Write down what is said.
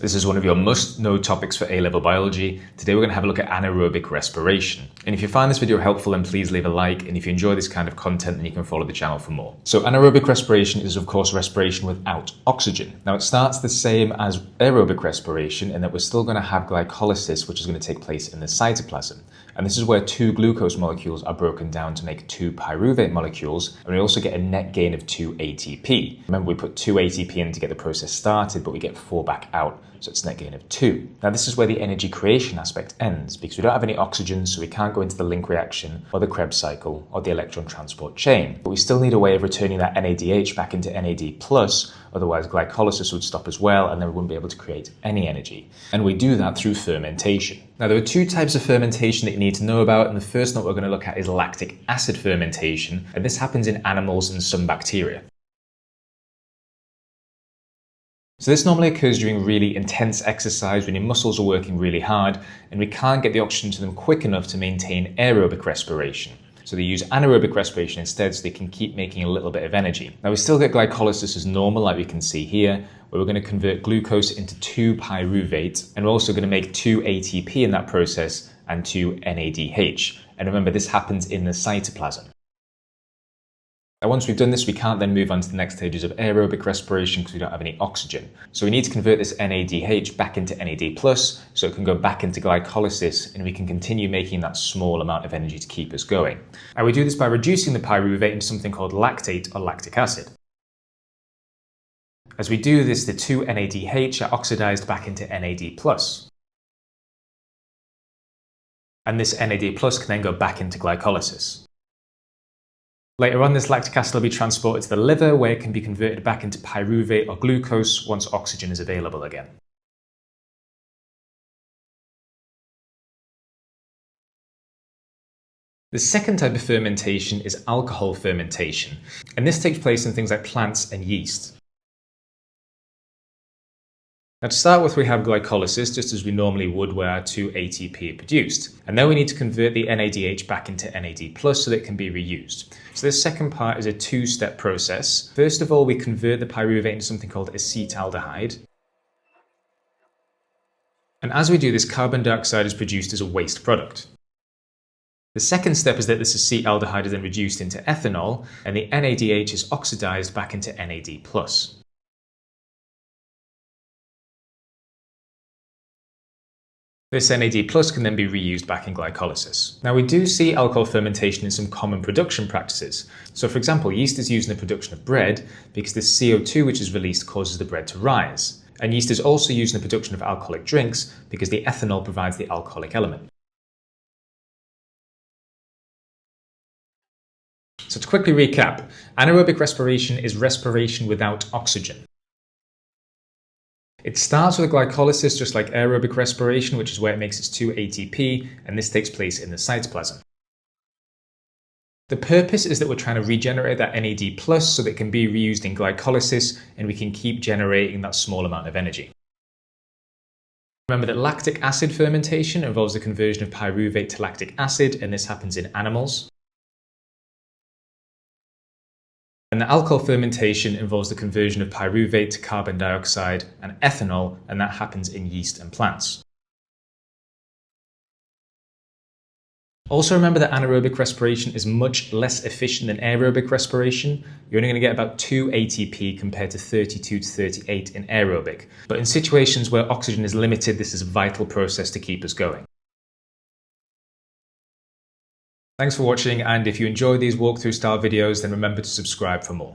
This is one of your must-know topics for A-level biology. Today we're going to have a look at anaerobic respiration. And if you find this video helpful, then please leave a like. And if you enjoy this kind of content, then you can follow the channel for more. So anaerobic respiration is, of course, respiration without oxygen. Now it starts the same as aerobic respiration in that we're still going to have glycolysis, which is going to take place in the cytoplasm. And this is where two glucose molecules are broken down to make two pyruvate molecules. And we also get a net gain of 2 ATP. Remember, we put 2 ATP in to get the process started, but we get 4 back out. So it's a net gain of 2. Now this is where the energy creation aspect ends, because we don't have any oxygen, so we can't go into the link reaction or the Krebs cycle or the electron transport chain. But we still need a way of returning that NADH back into NAD+, otherwise glycolysis would stop as well, and then we wouldn't be able to create any energy. And we do that through fermentation. Now there are two types of fermentation that you need to know about, and the first one we're going to look at is lactic acid fermentation, and this happens in animals and some bacteria. So this normally occurs during really intense exercise when your muscles are working really hard and we can't get the oxygen to them quick enough to maintain aerobic respiration. So they use anaerobic respiration instead so they can keep making a little bit of energy. Now we still get glycolysis as normal, like we can see here, where we're going to convert glucose into 2 pyruvate, and we're also going to make 2 ATP in that process and 2 NADH. And remember, this happens in the cytoplasm. Now once we've done this, we can't then move on to the next stages of aerobic respiration because we don't have any oxygen. So we need to convert this NADH back into NAD+, so it can go back into glycolysis and we can continue making that small amount of energy to keep us going. And we do this by reducing the pyruvate into something called lactate or lactic acid. As we do this, the 2 NADH are oxidized back into NAD+. And this NAD+ can then go back into glycolysis. Later on, this lactic acid will be transported to the liver, where it can be converted back into pyruvate or glucose once oxygen is available again. The second type of fermentation is alcohol fermentation, and this takes place in things like plants and yeast. Now to start with, we have glycolysis, just as we normally would where our 2 ATP are produced. And then we need to convert the NADH back into NAD+, so that it can be reused. So this second part is a two-step process. First of all, we convert the pyruvate into something called acetaldehyde. And as we do this, carbon dioxide is produced as a waste product. The second step is that this acetaldehyde is then reduced into ethanol, and the NADH is oxidized back into NAD+. This NAD+ can then be reused back in glycolysis. Now we do see alcohol fermentation in some common production practices. So for example, yeast is used in the production of bread because the CO2 which is released causes the bread to rise. And yeast is also used in the production of alcoholic drinks because the ethanol provides the alcoholic element. So to quickly recap, anaerobic respiration is respiration without oxygen. It starts with glycolysis, just like aerobic respiration, which is where it makes its 2 ATP, and this takes place in the cytoplasm. The purpose is that we're trying to regenerate that NAD+, so that it can be reused in glycolysis, and we can keep generating that small amount of energy. Remember that lactic acid fermentation involves the conversion of pyruvate to lactic acid, and this happens in animals. And the alcohol fermentation involves the conversion of pyruvate to carbon dioxide and ethanol, and that happens in yeast and plants. Also remember that anaerobic respiration is much less efficient than aerobic respiration. You're only going to get about 2 ATP compared to 32 to 38 in aerobic. But in situations where oxygen is limited, this is a vital process to keep us going. Thanks for watching, and if you enjoy these walkthrough style videos, then remember to subscribe for more.